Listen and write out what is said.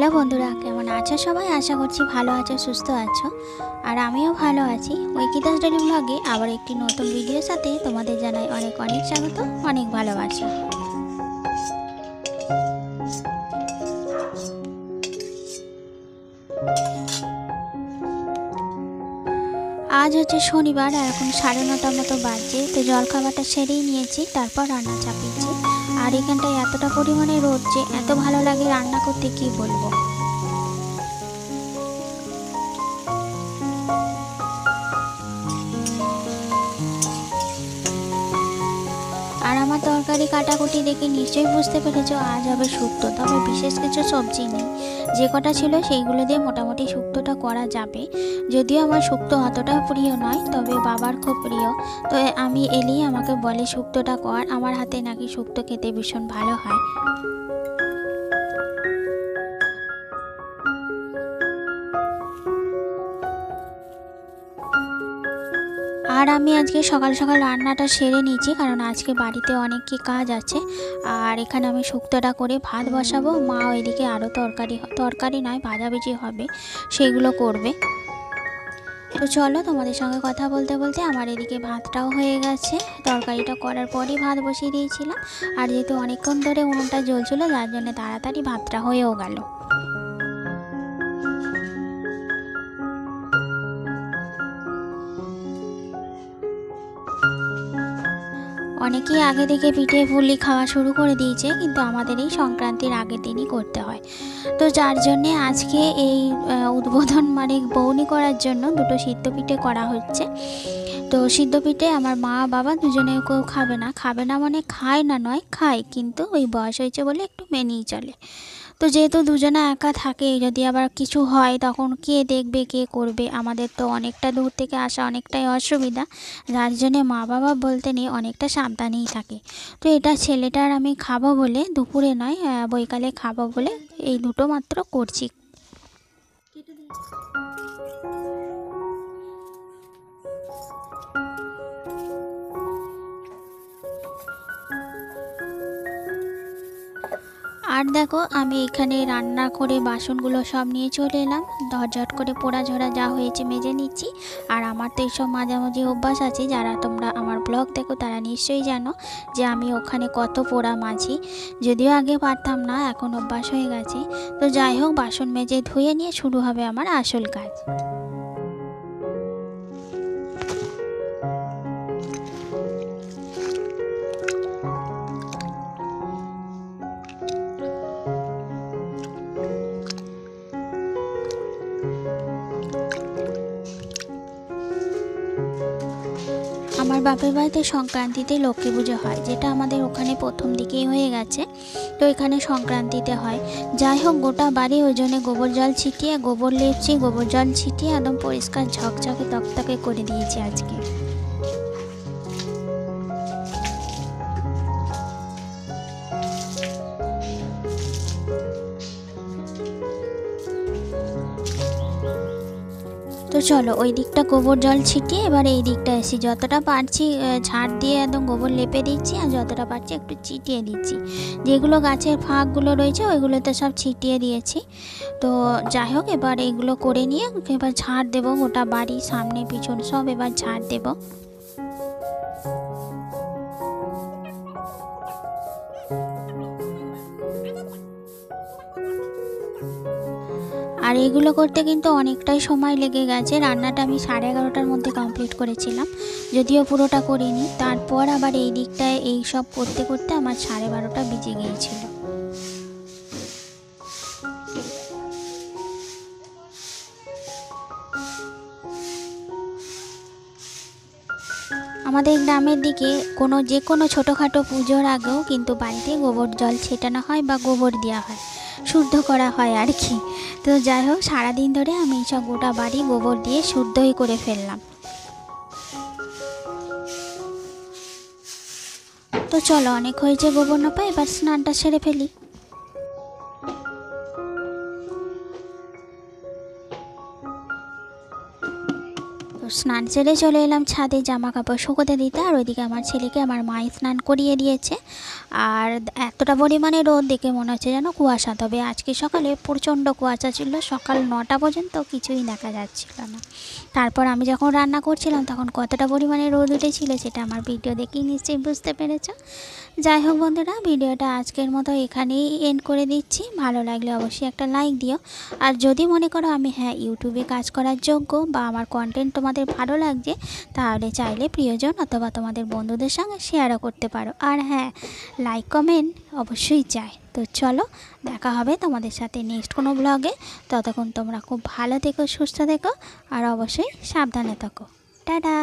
Hello বন্ধুরা, কেমন আছো সবাই? আশা করছি ভালো আছো, সুস্থ আছো। আর আমিও ভালো আছি। ঐকিতাস ডেলি ব্লগে আবার একটি নতুন ভিডিওর সাথে তোমাদের জানাই অনেক অনেক স্বাগত, অনেক ভালোবাসা। আজ হচ্ছে শনিবার আর এখন 9:30 মতো বাজছে। তো জলখাবারটা সেরেই নিয়েছি, তারপর রান্না চাপিয়েছি। আর এখানটায় এতটা পরিমাণে রোদ যে এত ভালো লাগে রান্না করতে, কি বলবো। আর আমার তরকারি কাটাকুটি দেখে নিশ্চয়ই বুঝতে পেরেছো আজ হবে শুক্তো। তবে বিশেষ কিছু সবজি নেই, যে কটা ছিল সেইগুলো দিয়ে মোটামুটি শুক্তোটা করা যাবে। যদিও আমার শুক্তো অতটা প্রিয় নয়, তবে বাবার খুব প্রিয়। তো আমি এলেই আমাকে বলে শুক্তোটা কর, আমার হাতে নাকি শুক্তো খেতে ভীষণ ভালো হয়। আর আমি আজকে সকাল সকাল রান্নাটা সেরে নিয়েছি, কারণ আজকে বাড়িতে অনেক কি কাজ আছে। আর এখানে আমি শুক্তোটা করে ভাত বসাবো, মা ওইদিকে আরও তরকারি নয় ভাজাভুজি হবে, সেইগুলো করবে। তো চলো, তোমাদের সঙ্গে কথা বলতে বলতে আমার এদিকে ভাতটাও হয়ে গেছে। তরকারিটা করার পরই ভাত বসিয়ে দিয়েছিলাম। আর যেহেতু অনেকক্ষণ ধরে উনুনটা জ্বলছিল, যার জন্য তাড়াতাড়ি ভাতটা হয়েও গেল। অনেকেই আগে থেকে পিঠে পুলি খাওয়া শুরু করে দিয়েছে, কিন্তু আমাদের এই সংক্রান্তির আগের দিনই করতে হয়। তো যার জন্যে আজকে এই উদ্বোধন মানে বৌনি করার জন্য দুটো সিদ্ধ পিঠে করা হচ্ছে। তো সিদ্ধ পিঠে আমার মা বাবা দুজনেও কেউ খাবে না মানে খায় না নয়, খায়, কিন্তু ওই বয়স হয়েছে বলে একটু মেনেই চলে। তো যেহেতু দুজনে একা থাকে, যদি আবার কিছু হয় তখন কে দেখবে, কে করবে? আমাদের তো অনেকটা দূর থেকে আসা, অনেকটাই অসুবিধা। যার জন্যে মা বাবা বলতে নেই, অনেকটা সাবধানেই থাকে। তো এটা ছেলেটার আমি খাবো বলে, দুপুরে নয় বৈকালে খাবো বলে এই দুটো মাত্র করছি। আর দেখো, আমি এখানে রান্না করে বাসনগুলো সব নিয়ে চলে এলাম। ঝটঝট করে পোড়া ঝরা যা হয়েছে মেজে নিচ্ছি। আর আমার তো এইসব মাঝামাঝি অভ্যাস আছে, যারা তোমরা আমার ব্লগ দেখো তারা নিশ্চয়ই জানো যে আমি ওখানে কত পোড়া মাজি। যদিও আগে পারতাম না, এখন অভ্যাস হয়ে গেছে। তো যাই হোক, বাসন মেজে ধুয়ে নিয়ে শুরু হবে আমার আসল কাজ। আমার বাপের বাড়িতে সংক্রান্তিতে লক্ষ্মী পুজো হয়, যেটা আমাদের ওখানে প্রথম দিকেই হয়ে গেছে। তো এখানে সংক্রান্তিতে হয়। যাই হোক, গোটা বাড়ি ওই জন্য গোবর জল ছিটিয়ে, গোবর লেপছি, গোবর জল ছিটিয়ে একদম পরিষ্কার ঝকঝকে তকতকে করে দিয়েছি আজকে। তো চলো, ওই দিকটা গোবর জল ছিটিয়ে এবার এই দিকটা এসি। যতটা পারছি ঝাড় দিয়ে একদম গোবর লেপে দিচ্ছি, আর যতটা পারছি একটু ছিটিয়ে দিচ্ছি। যেগুলো গাছের ফাঁকগুলো রয়েছে ওইগুলোতে সব ছিটিয়ে দিয়েছি। তো যাই হোক, এবার এইগুলো করে নিয়ে এবার ঝাড় দেবো, গোটা বাড়ি সামনে পিছন সব এবার ঝাড় দেবো। আর এগুলো করতে কিন্তু অনেকটাই সময় লেগে গেছে। রান্নাটা আমি 11:30টার মধ্যে কমপ্লিট করেছিলাম, যদিও পুরোটা করিনি। তারপর আবার এই দিকটায় এই সব করতে করতে আমার 12:30টা বেজে গিয়েছিল। আমাদের গ্রামের দিকে যে কোনো ছোটোখাটো পুজোর আগেও কিন্তু বাড়িতে গোবর জল ছেটানো হয় বা গোবর দেওয়া হয়, শুদ্ধ করা হয় আর কি। তো যাই হোক, সারাদিন ধরে আমি সব গোটা বাড়ি গোবর দিয়ে শুদ্ধই করে ফেললাম। তো চলো, অনেক হয়েছে গোবর নাপা, এবার স্নানটা সেরে ফেলি। তো স্নান সেরে চলে এলাম ছাদে জামা কাপড় শুকোতে দিতে, আর ওইদিকে আমার ছেলেকে আমার মাই স্নান করিয়ে দিয়েছে। আর এতটা পরিমাণে রোদ দেখে মনে হচ্ছে যেন কুয়াশা, তবে আজকে সকালে প্রচণ্ড কুয়াশা ছিল, সকাল 9টা পর্যন্ত কিছুই দেখা যাচ্ছিল না। তারপর আমি যখন রান্না করছিলাম তখন কতটা পরিমাণে রোদ উঠেছিল সেটা আমার ভিডিও দেখেই নিশ্চয়ই বুঝতে পেরেছ। যাই হোক বন্ধুরা, ভিডিওটা আজকের মতো এখানেই এন্ড করে দিচ্ছি। ভালো লাগলে অবশ্যই একটা লাইক দিও। আর যদি মনে করো আমি ইউটিউবে কাজ করার যোগ্য বা আমার কন্টেন্ট তোমাদের ভালো লাগছে, তাহলে চাইলে প্রিয়জন অথবা তোমাদের বন্ধুদের সঙ্গে শেয়ারও করতে পারো। আর লাইক কমেন্ট অবশ্যই চাই। তো চলো, দেখা হবে তোমাদের সাথে নেক্সট কোনো ব্লগে। ততক্ষণ তোমরা খুব ভালো থেকো, সুস্থ থেকো, আর অবশ্যই সাবধানে থাকো। টাটা।